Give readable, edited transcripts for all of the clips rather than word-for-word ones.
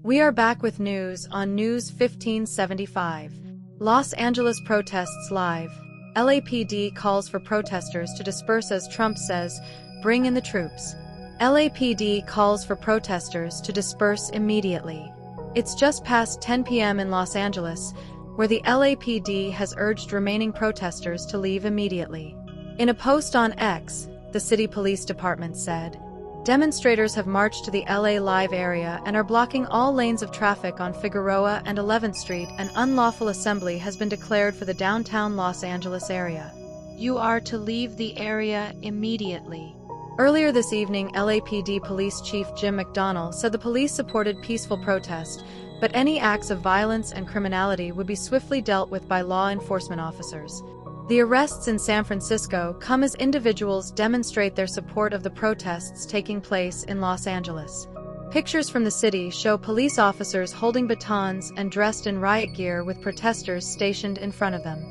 We are back with news on News 1575. Los Angeles protests live. LAPD calls for protesters to disperse as Trump says, "Bring in the troops." LAPD calls for protesters to disperse immediately. It's just past 10 p.m. in Los Angeles, where the LAPD has urged remaining protesters to leave immediately. In a post on X, the city police department said, demonstrators have marched to the LA Live area and are blocking all lanes of traffic on Figueroa and 11th Street. An unlawful assembly has been declared for the downtown Los Angeles area. You are to leave the area immediately. Earlier this evening, LAPD Police Chief Jim McDonnell said the police supported peaceful protest, but any acts of violence and criminality would be swiftly dealt with by law enforcement officers. The arrests in San Francisco come as individuals demonstrate their support of the protests taking place in Los Angeles. Pictures from the city show police officers holding batons and dressed in riot gear with protesters stationed in front of them.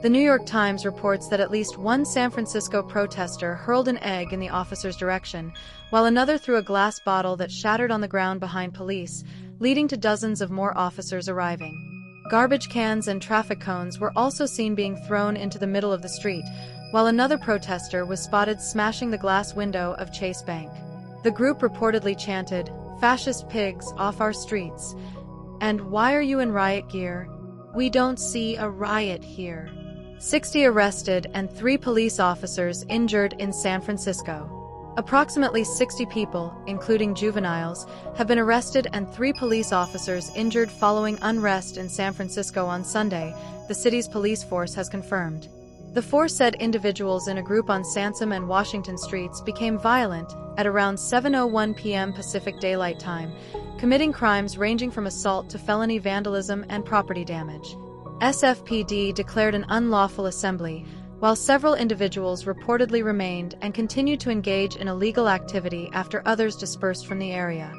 The New York Times reports that at least one San Francisco protester hurled an egg in the officer's direction, while another threw a glass bottle that shattered on the ground behind police, leading to dozens of more officers arriving. Garbage cans and traffic cones were also seen being thrown into the middle of the street, while another protester was spotted smashing the glass window of Chase Bank. The group reportedly chanted, "Fascist pigs off our streets," and "Why are you in riot gear? We don't see a riot here." 60 arrested and 3 police officers injured in San Francisco. Approximately 60 people, including juveniles, have been arrested and 3 police officers injured following unrest in San Francisco on Sunday, the city's police force has confirmed. The force said individuals in a group on Sansom and Washington streets became violent at around 7:01 p.m. Pacific Daylight Time, committing crimes ranging from assault to felony vandalism and property damage. SFPD declared an unlawful assembly, while several individuals reportedly remained and continued to engage in illegal activity after others dispersed from the area.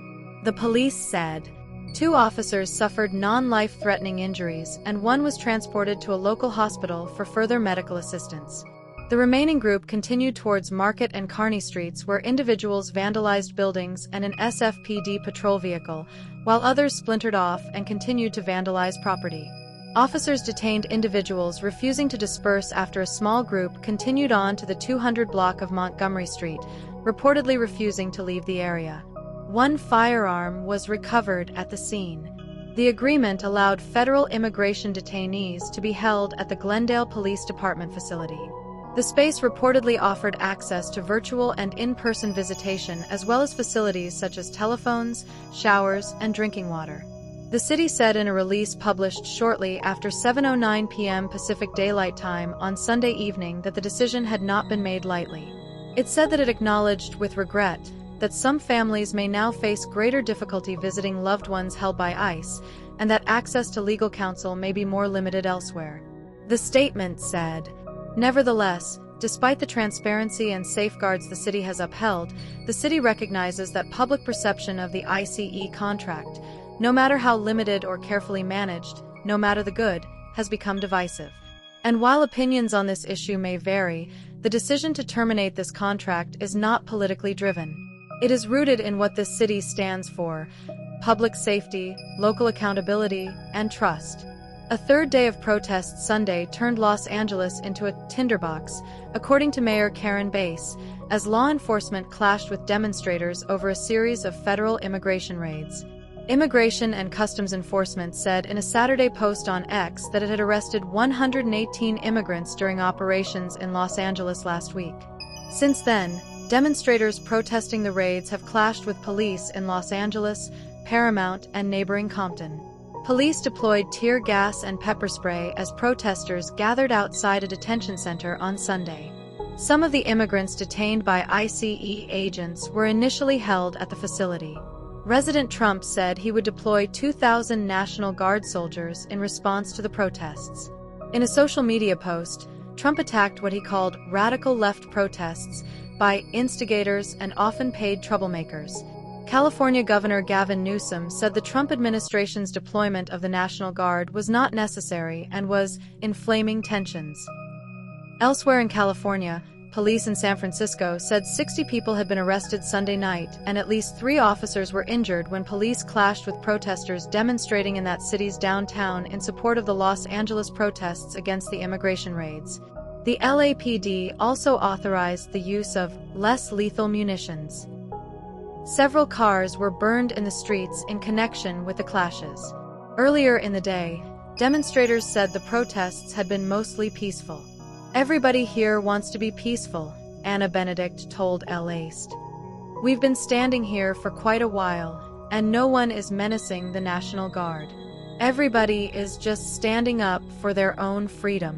The police said 2 officers suffered non-life-threatening injuries and 1 was transported to a local hospital for further medical assistance. The remaining group continued towards Market and Kearny Streets, where individuals vandalized buildings and an SFPD patrol vehicle, while others splintered off and continued to vandalize property. Officers detained individuals refusing to disperse after a small group continued on to the 200 block of Montgomery Street, reportedly refusing to leave the area. 1 firearm was recovered at the scene. The agreement allowed federal immigration detainees to be held at the Glendale Police Department facility. The space reportedly offered access to virtual and in-person visitation, as well as facilities such as telephones, showers, and drinking water. The city said in a release published shortly after 7:09 p.m. Pacific Daylight Time on Sunday evening that the decision had not been made lightly. It said that it acknowledged with regret that some families may now face greater difficulty visiting loved ones held by ICE, and that access to legal counsel may be more limited elsewhere. The statement said, nevertheless, despite the transparency and safeguards the city has upheld, the city recognizes that public perception of the ICE contract, no matter how limited or carefully managed, no matter the good, has become divisive. And while opinions on this issue may vary, the decision to terminate this contract is not politically driven. It is rooted in what this city stands for: public safety, local accountability, and trust. A third day of protests Sunday turned Los Angeles into a tinderbox, according to Mayor Karen Bass, as law enforcement clashed with demonstrators over a series of federal immigration raids. Immigration and Customs Enforcement said in a Saturday post on X that it had arrested 118 immigrants during operations in Los Angeles last week. Since then, demonstrators protesting the raids have clashed with police in Los Angeles, Paramount, and neighboring Compton. Police deployed tear gas and pepper spray as protesters gathered outside a detention center on Sunday. Some of the immigrants detained by ICE agents were initially held at the facility. President Trump said he would deploy 2,000 National Guard soldiers in response to the protests. In a social media post, Trump attacked what he called radical left protests by instigators and often paid troublemakers. California Governor Gavin Newsom said the Trump administration's deployment of the National Guard was not necessary and was inflaming tensions. Elsewhere in California, police in San Francisco said 60 people had been arrested Sunday night, and at least 3 officers were injured when police clashed with protesters demonstrating in that city's downtown in support of the Los Angeles protests against the immigration raids. The LAPD also authorized the use of less lethal munitions. Several cars were burned in the streets in connection with the clashes. Earlier in the day, demonstrators said the protests had been mostly peaceful. "Everybody here wants to be peaceful," Anna Benedict told L-Aste. "We've been standing here for quite a while, and no one is menacing the National Guard. Everybody is just standing up for their own freedom."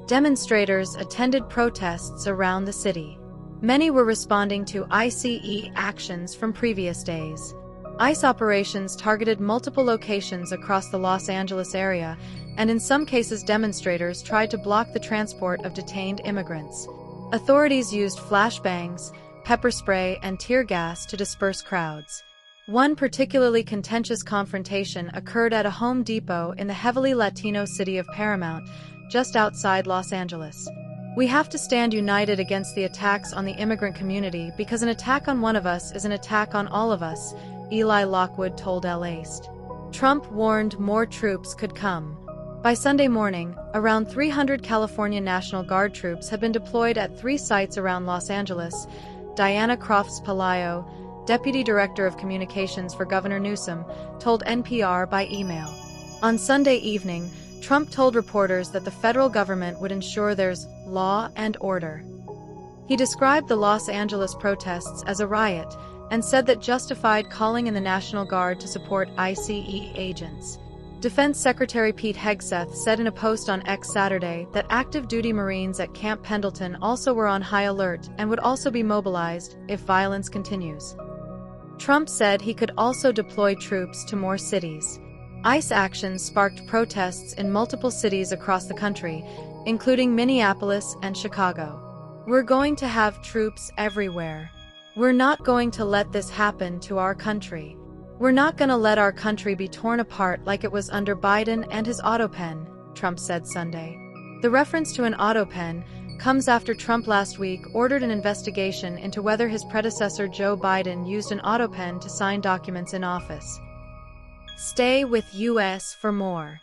Demonstrators attended protests around the city. Many were responding to ICE actions from previous days. ICE operations targeted multiple locations across the Los Angeles area, and in some cases demonstrators tried to block the transport of detained immigrants. Authorities used flashbangs, pepper spray, and tear gas to disperse crowds. One particularly contentious confrontation occurred at a Home Depot in the heavily Latino city of Paramount, just outside Los Angeles. "We have to stand united against the attacks on the immigrant community because an attack on one of us is an attack on all of us," Eli Lockwood told L-Aste. Trump warned more troops could come. By Sunday morning, around 300 California National Guard troops had been deployed at 3 sites around Los Angeles, Diana Crofts-Palaio, Deputy Director of Communications for Governor Newsom, told NPR by email. On Sunday evening, Trump told reporters that the federal government would ensure there's law and order. He described the Los Angeles protests as a riot and said that justified calling in the National Guard to support ICE agents. Defense Secretary Pete Hegseth said in a post on X Saturday that active-duty Marines at Camp Pendleton also were on high alert and would also be mobilized if violence continues. Trump said he could also deploy troops to more cities. ICE actions sparked protests in multiple cities across the country, including Minneapolis and Chicago. "We're going to have troops everywhere. We're not going to let this happen to our country. We're not going to let our country be torn apart like it was under Biden and his autopen," Trump said Sunday. The reference to an autopen comes after Trump last week ordered an investigation into whether his predecessor Joe Biden used an autopen to sign documents in office. Stay with US for more.